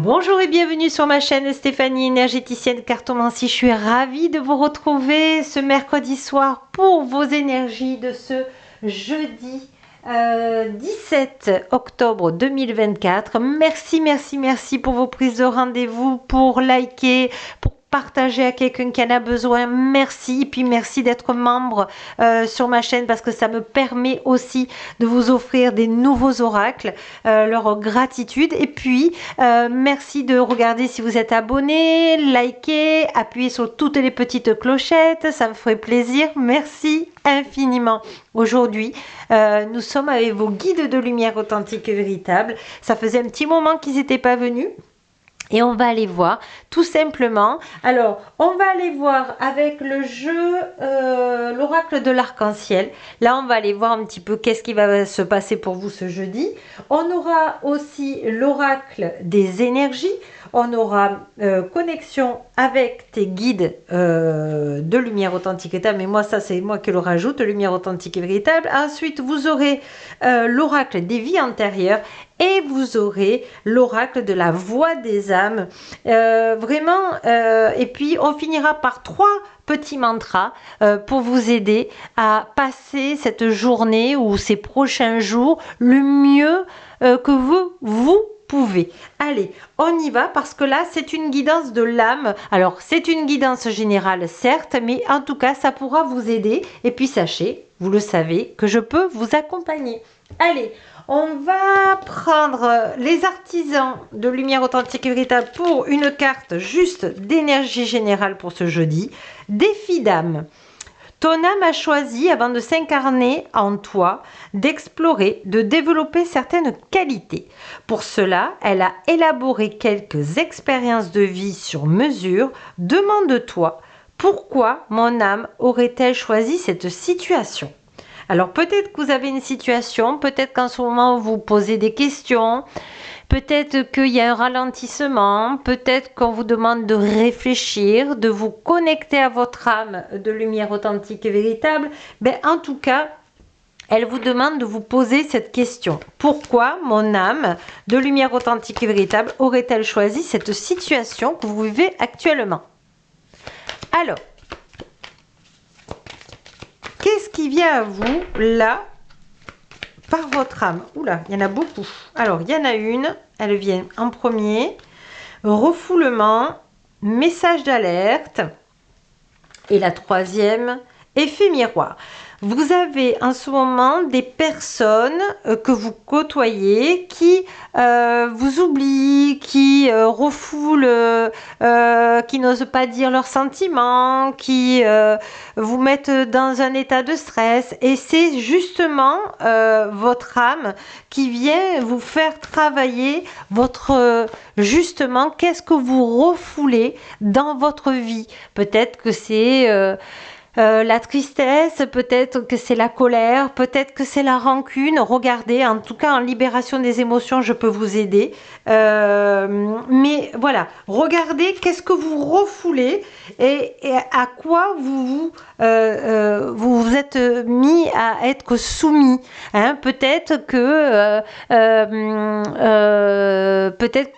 Bonjour et bienvenue sur ma chaîne Stéphanie, énergéticienne cartomancie. Je suis ravie de vous retrouver ce mercredi soir pour vos énergies de ce jeudi 17 octobre 2024. Merci pour vos prises de rendez-vous, pour liker, pour partager à quelqu'un qui en a besoin. Merci, et puis merci d'être membre sur ma chaîne parce que ça me permet aussi de vous offrir des nouveaux oracles, leur gratitude. Et puis merci de regarder si vous êtes abonné, liker, appuyer sur toutes les petites clochettes, ça me ferait plaisir. Merci infiniment. Aujourd'hui, nous sommes avec vos guides de lumière authentique et véritable. Ça faisait un petit moment qu'ils n'étaient pas venus. Et on va aller voir tout simplement. Alors, on va aller voir avec le jeu l'oracle de l'arc-en-ciel. Là, on va aller voir un petit peu qu'est-ce qui va se passer pour vous ce jeudi. On aura aussi l'oracle des énergies. On aura connexion avec tes guides de lumière authentique et véritable. Mais moi, ça, c'est moi qui le rajoute, lumière authentique et véritable. Ensuite, vous aurez l'oracle des vies antérieures. Et vous aurez l'oracle de la voix des âmes. Et puis on finira par 3 petits mantras pour vous aider à passer cette journée ou ces prochains jours le mieux que vous pouvez. Allez, on y va parce que là, c'est une guidance de l'âme. Alors, c'est une guidance générale, certes, mais en tout cas, ça pourra vous aider. Et puis, sachez, vous le savez, que je peux vous accompagner. Allez, on va prendre les artisans de lumière authentique et véritable pour une carte juste d'énergie générale pour ce jeudi. Défi d'âme. Ton âme a choisi, avant de s'incarner en toi, d'explorer, de développer certaines qualités. Pour cela, elle a élaboré quelques expériences de vie sur mesure. Demande-toi, pourquoi mon âme aurait-elle choisi cette situation ? Alors peut-être que vous avez une situation, peut-être qu'en ce moment vous posez des questions, peut-être qu'il y a un ralentissement, peut-être qu'on vous demande de réfléchir, de vous connecter à votre âme de lumière authentique et véritable. En tout cas, elle vous demande de vous poser cette question. Pourquoi mon âme de lumière authentique et véritable aurait-elle choisi cette situation que vous vivez actuellement? Alors, qu'est-ce qui vient à vous, là, par votre âme? Oula, il y en a beaucoup. Alors, il y en a une, elle vient en premier. Refoulement, message d'alerte. Et la troisième, effet miroir. Vous avez en ce moment des personnes que vous côtoyez qui vous oublient, qui refoulent, qui n'osent pas dire leurs sentiments, qui vous mettent dans un état de stress. Et c'est justement votre âme qui vient vous faire travailler votre justement qu'est-ce que vous refoulez dans votre vie. Peut-être que c'est la tristesse, peut-être que c'est la colère, peut-être que c'est la rancune. Regardez, en tout cas en libération des émotions, je peux vous aider. Mais voilà, regardez qu'est-ce que vous refoulez et à quoi vous vous êtes mis à être soumis. Hein, peut-être que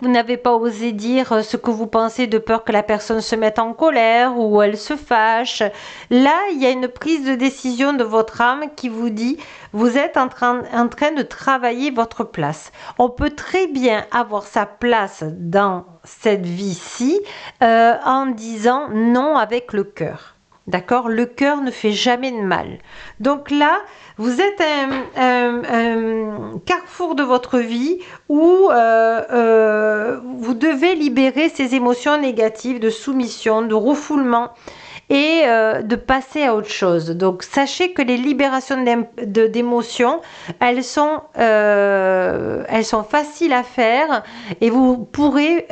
vous n'avez pas osé dire ce que vous pensez de peur que la personne se mette en colère ou elle se fâche. Là, il y a une prise de décision de votre âme qui vous dit vous êtes en train de travailler votre place. On peut très bien avoir sa place dans cette vie-ci en disant non avec le cœur. D'accord? Le cœur ne fait jamais de mal. Donc là, vous êtes un carrefour de votre vie où vous devez libérer ces émotions négatives de soumission, de refoulement et de passer à autre chose. Donc sachez que les libérations d'émotions, elles sont faciles à faire et vous pourrez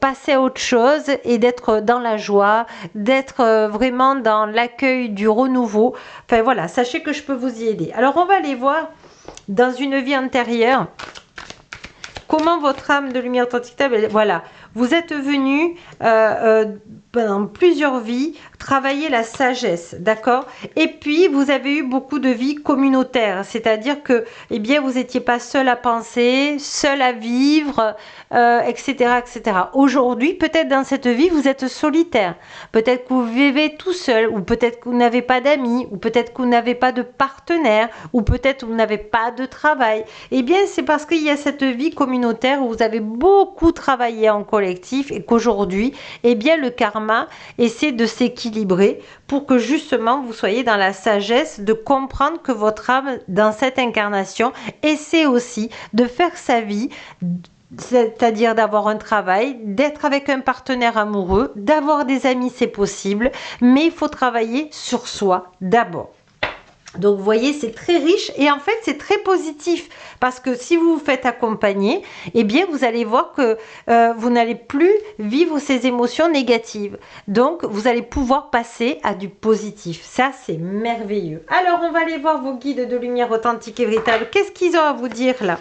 passer à autre chose et d'être dans la joie, d'être vraiment dans l'accueil du renouveau. Enfin voilà, sachez que je peux vous y aider. Alors on va aller voir dans une vie antérieure comment votre âme de lumière authentique, voilà, vous êtes venu pendant plusieurs vies travailler la sagesse, d'accord? Et puis vous avez eu beaucoup de vies communautaires, c'est-à-dire que eh bien vous n'étiez pas seul à penser, seul à vivre, etc., etc. Aujourd'hui, peut-être dans cette vie, vous êtes solitaire, peut-être que vous vivez tout seul, ou peut-être que vous n'avez pas d'amis, ou peut-être que vous n'avez pas de partenaire, ou peut-être que vous n'avez pas de travail. Eh bien, c'est parce qu'il y a cette vie communautaire où vous avez beaucoup travaillé en collectif et qu'aujourd'hui, eh bien, le karma essaie de s'équilibrer pour que justement vous soyez dans la sagesse de comprendre que votre âme, dans cette incarnation, essaie aussi de faire sa vie, c'est-à-dire d'avoir un travail, d'être avec un partenaire amoureux, d'avoir des amis, c'est possible, mais il faut travailler sur soi d'abord. Donc vous voyez, c'est très riche et en fait c'est très positif parce que si vous vous faites accompagner, eh bien vous allez voir que vous n'allez plus vivre ces émotions négatives. Donc vous allez pouvoir passer à du positif. Ça c'est merveilleux. Alors on va aller voir vos guides de lumière authentique et véritable. Qu'est-ce qu'ils ont à vous dire là?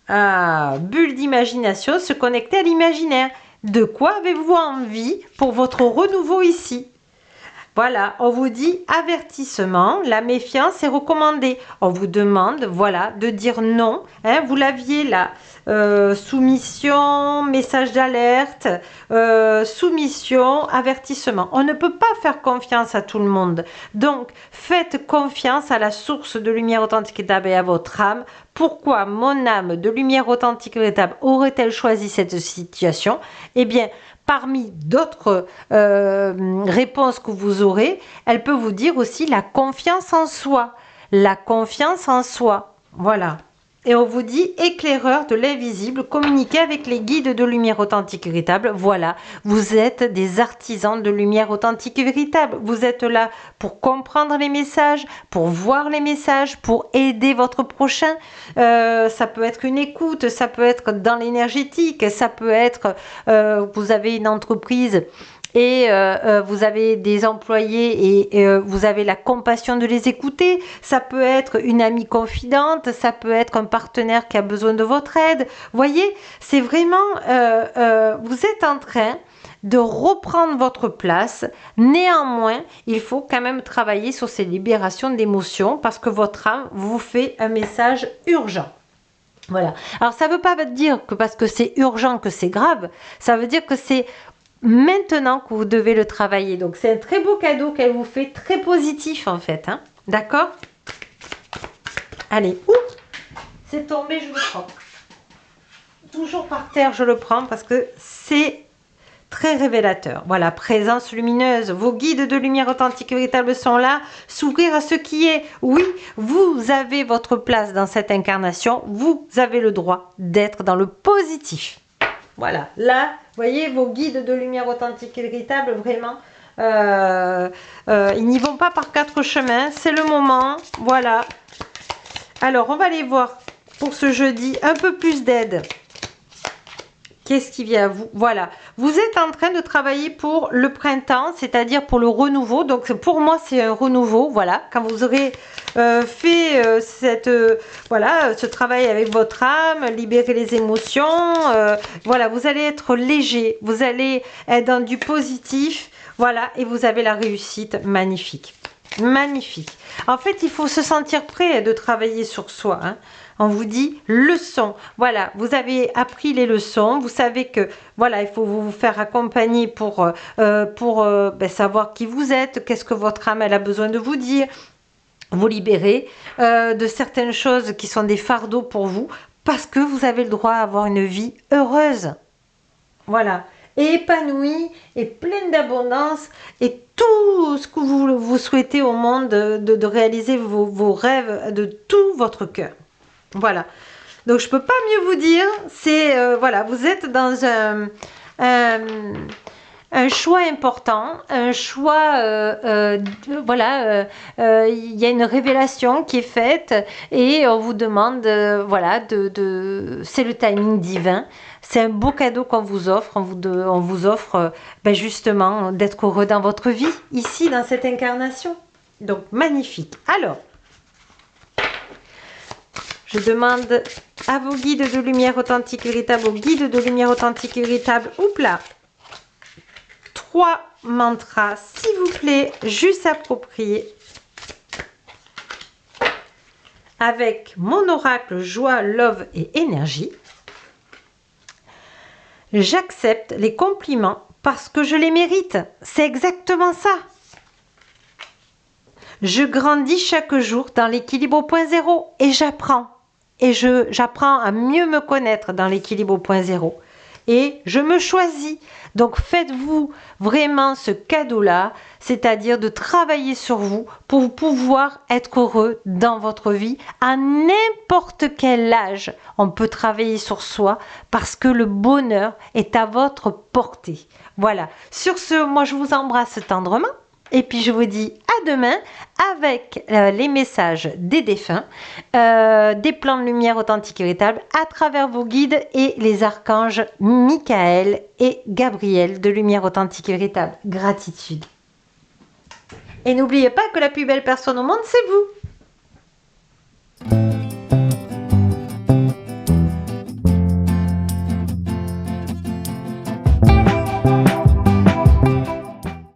Ah, bulle d'imagination, se connecter à l'imaginaire. De quoi avez-vous envie pour votre renouveau ici? Voilà, on vous dit avertissement, la méfiance est recommandée. On vous demande, voilà, de dire non. Hein, vous l'aviez là, soumission, message d'alerte, soumission, avertissement. On ne peut pas faire confiance à tout le monde. Donc, faites confiance à la source de lumière authentique et véritable et à votre âme. Pourquoi mon âme de lumière authentique et véritable aurait-elle choisi cette situation? Eh bien, parmi d'autres réponses que vous aurez, elle peut vous dire aussi la confiance en soi. La confiance en soi. Voilà. Et on vous dit éclaireur de l'invisible, communiquez avec les guides de lumière authentique et véritable. Voilà, vous êtes des artisans de lumière authentique et véritable. Vous êtes là pour comprendre les messages, pour voir les messages, pour aider votre prochain. Ça peut être une écoute, ça peut être dans l'énergétique, ça peut être vous avez une entreprise et vous avez des employés et vous avez la compassion de les écouter. Ça peut être une amie confidente, ça peut être un partenaire qui a besoin de votre aide. Voyez, c'est vraiment, vous êtes en train de reprendre votre place. Néanmoins, il faut quand même travailler sur ces libérations d'émotions parce que votre âme vous fait un message urgent. Voilà. Alors, ça ne veut pas dire que parce que c'est urgent que c'est grave, ça veut dire que c'est maintenant que vous devez le travailler. Donc, c'est un très beau cadeau qu'elle vous fait, très positif en fait. Hein. D'accord? Allez, c'est tombé, je le prends. Toujours par terre, je le prends parce que c'est très révélateur. Voilà, présence lumineuse. Vos guides de lumière authentique et véritable sont là. S'ouvrir à ce qui est. Oui, vous avez votre place dans cette incarnation. Vous avez le droit d'être dans le positif. Voilà, là, voyez, vos guides de lumière authentique et véritable, vraiment, ils n'y vont pas par quatre chemins. C'est le moment. Voilà. Alors, on va aller voir pour ce jeudi un peu plus d'aide. Qu'est-ce qui vient à vous? Voilà, vous êtes en train de travailler pour le printemps, c'est-à-dire pour le renouveau. Donc pour moi, c'est un renouveau. Voilà, quand vous aurez fait ce travail avec votre âme, libérer les émotions. Voilà, vous allez être léger, vous allez être dans du positif. Voilà, et vous avez la réussite magnifique. Magnifique. En fait, il faut se sentir prêt de travailler sur soi. Hein. On vous dit leçon. Voilà, vous avez appris les leçons. Vous savez que voilà, il faut vous faire accompagner pour savoir qui vous êtes, qu'est-ce que votre âme elle a besoin de vous dire, vous libérer de certaines choses qui sont des fardeaux pour vous, parce que vous avez le droit à avoir une vie heureuse. Voilà. Et épanouie et pleine d'abondance et tout ce que vous souhaitez au monde de réaliser vos rêves de tout votre cœur. Voilà. Donc je peux pas mieux vous dire. C'est voilà, vous êtes dans un choix important, un choix, il y a une révélation qui est faite et on vous demande, c'est le timing divin. C'est un beau cadeau qu'on vous offre. On vous offre justement d'être heureux dans votre vie, ici, dans cette incarnation. Donc, magnifique. Alors, je demande à vos guides de lumière authentique véritable, aux guides de lumière authentique véritable. Oups là, 3 mantras, s'il vous plaît, juste appropriés. Avec mon oracle joie, love et énergie. J'accepte les compliments parce que je les mérite. C'est exactement ça. Je grandis chaque jour dans l'équilibre au point zéro et j'apprends. Et j'apprends à mieux me connaître dans l'équilibre au point zéro. Et je me choisis. Donc faites-vous vraiment ce cadeau-là, c'est-à-dire de travailler sur vous pour pouvoir être heureux dans votre vie à n'importe quel âge. On peut travailler sur soi parce que le bonheur est à votre portée. Voilà. Sur ce, moi je vous embrasse tendrement. Et puis je vous dis à demain avec les messages des défunts, des plans de lumière authentiques et véritables à travers vos guides et les archanges Michael et Gabriel de lumière authentique et véritable. Gratitude. Et n'oubliez pas que la plus belle personne au monde, c'est vous.